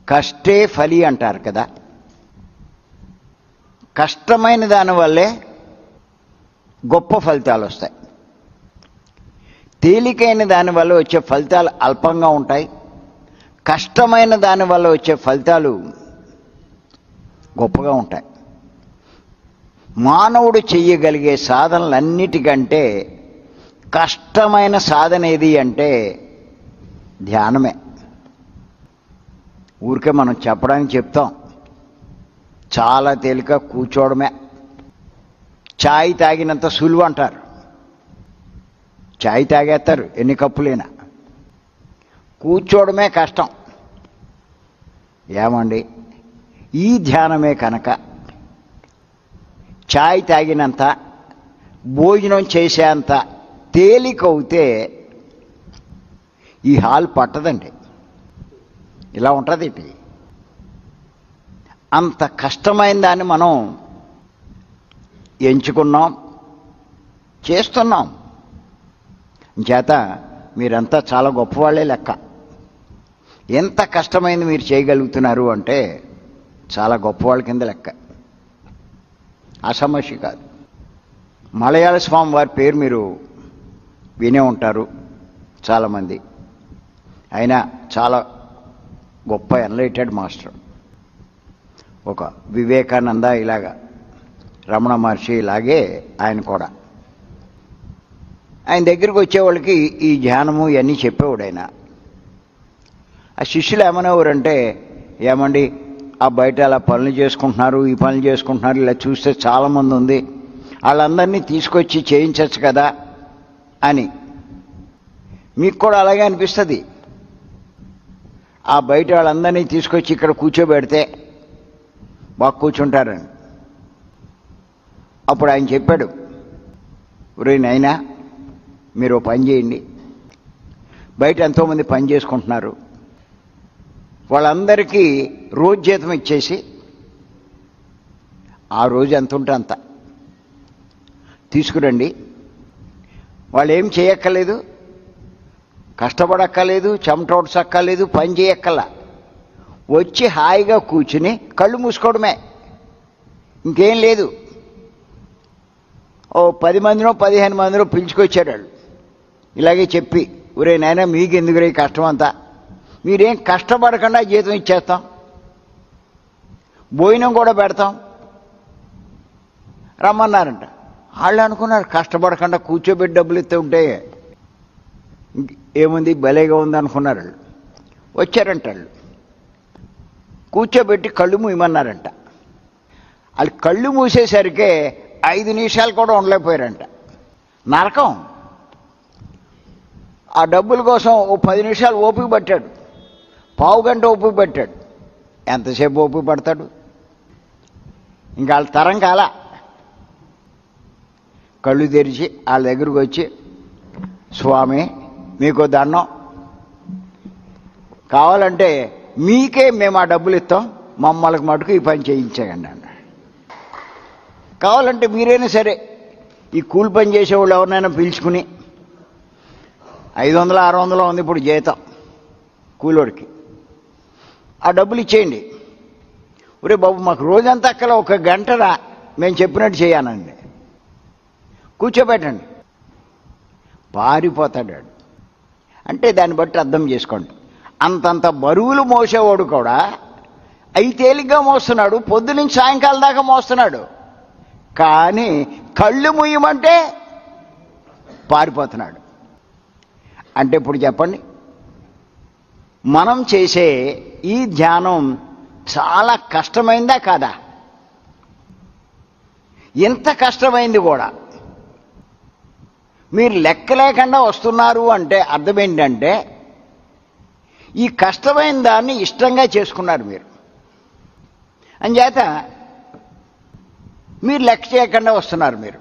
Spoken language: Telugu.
కష్టే ఫలి అంటారు కదా. కష్టమైన దానివల్లే గొప్ప ఫలితాలు వస్తాయి. తేలికైన దానివల్ల వచ్చే ఫలితాలు అల్పంగా ఉంటాయి. కష్టమైన దానివల్ల వచ్చే ఫలితాలు గొప్పగా ఉంటాయి. మానవుడు చెయ్యగలిగే సాధనలన్నిటికంటే కష్టమైన సాధన ఏది అంటే ధ్యానమే. ఊరికే మనం చెప్పడానికి చెప్తాం, చాలా తేలిక కూర్చోవడమే. ఛాయ్ తాగినంత సులువు అంటారు. ఛాయ్ తాగేస్తారు ఎన్ని కప్పులైనా, కూర్చోవడమే కష్టం. ఏమండి, ఈ ధ్యానమే కనుక ఛాయ్ తాగినంత, భోజనం చేసేంత తేలికవుతే ఈ హాల్ పట్టదండి. ఇలా ఉంటుంది ఇది. అంత కష్టమైన దాన్ని మనం ఎంచుకున్నాం, చేస్తున్నాం. చేత మీరంతా చాలా గొప్పవాళ్లే లెక్క. ఎంత కష్టమైంది మీరు చేయగలుగుతున్నారు అంటే చాలా గొప్పవాళ్ళ కింద లెక్క. అసమస్య కాదు. మలయాళ స్వామి వారి పేరు మీరు వినే ఉంటారు చాలామంది. ఆయన చాలా గొప్ప ఎన్లైటెడ్ మాస్టర్. ఒక వివేకానంద ఇలాగా, రమణ మహర్షి ఇలాగే ఆయన కూడా. ఆయన దగ్గరికి వచ్చేవాళ్ళకి ఈ ధ్యానము ఇవన్నీ చెప్పేవాడు ఆయన. ఆ శిష్యులు ఏమనేవారంటే, ఏమండి ఆ బయట అలా పనులు చేసుకుంటున్నారు, ఈ పనులు చేసుకుంటున్నారు, ఇలా చూస్తే చాలామంది ఉంది, వాళ్ళందరినీ తీసుకొచ్చి చేయించవచ్చు కదా అని. మీకు కూడా అలాగే అనిపిస్తుంది. ఆ బయట వాళ్ళందరినీ తీసుకొచ్చి ఇక్కడ కూర్చోబెడితే బాగా కూర్చుంటారని. అప్పుడు ఆయన చెప్పాడు, ఒరే నాయనా, మీరు పని చేయండి, బయట ఎంతోమంది పని చేసుకుంటున్నారు, వాళ్ళందరికీ రోజు జీతం ఇచ్చేసి ఆ రోజు ఎంత ఉంటే అంత తీసుకురండి. వాళ్ళు ఏం చేయక్కర్లేదు, కష్టపడక్కర్లేదు, చెమటోడ్చక్కర్లేదు, పని చేయక్కర్లా, వచ్చి హాయిగా కూర్చుని కళ్ళు మూసుకోవడమే, ఇంకేం లేదు. ఓ 10 మందినో 15 మందినో పిలుచుకొచ్చాడు వాళ్ళు. ఇలాగే చెప్పి, ఒరే నాయనా మీకు ఎందుకురే కష్టం అంతా, మీరేం కష్టపడకుండా జీతం ఇచ్చేస్తాం, భోజనం కూడా పెడతాం రమ్మన్నారంట. వాళ్ళు అనుకున్నారు కష్టపడకుండా కూర్చోబెట్టి డబ్బులు ఇస్తూ ఉంటే ఏముంది, భలేగా ఉంది అనుకున్నారు వాళ్ళు. వచ్చారంట వాళ్ళు, కూర్చోబెట్టి కళ్ళు మూయమన్నారంట. వాళ్ళు కళ్ళు మూసేసరికే 5 నిమిషాలు కూడా ఉండలేకపోయారంట. నరకం. ఆ డబ్బుల కోసం ఓ 10 నిమిషాలు ఓపిక పట్టాడు, పావు గంట ఓపిక పట్టాడు. ఎంతసేపు ఓపిక పడతాడు? ఇంకా వాళ్ళ తరం కాల. కళ్ళు తెరిచి వాళ్ళ దగ్గరకు వచ్చి, స్వామి మీకు దండం, కావాలంటే మీకే మేము ఆ డబ్బులు ఇస్తాం, మమ్మల్కి మటుకు ఈ పని చేయించకండి అన్నాడు. కావాలంటే మీరైనా సరే ఈ కూలి పని చేసేవాళ్ళు ఎవరినైనా పిలుచుకుని 500 600 ఉంది ఇప్పుడు జీతం కూలోడికి, ఆ డబ్బులు ఇచ్చేయండి. ఒరే బాబు మాకు రోజంతా అక్కడ 1 గంటరా మేము చెప్పినట్టు చేయానండి, కూర్చోబెట్టండి. పారిపోతాడు. అంటే దాన్ని బట్టి అర్థం చేసుకోండి, అంతంత బరువులు మోసేవాడు కూడా అవి తేలిగ్గా మోస్తున్నాడు, పొద్దునుంచి సాయంకాలం దాకా మోస్తున్నాడు. కానీ కళ్ళు ముయ్యమంటే పారిపోతున్నాడు. అంటే ఇప్పుడు చెప్పండి, మనం చేసే ఈ ధ్యానం చాలా కష్టమైందా కాదా? ఎంత కష్టమైంది కూడా. మీరు లెక్క లేకుండా వస్తున్నారు అంటే అర్థం ఏంటంటే ఈ కష్టమైన దాన్ని ఇష్టంగా చేసుకున్నారు మీరు. అంచేత మీరు లెక్క చేయకుండా వస్తున్నారు మీరు.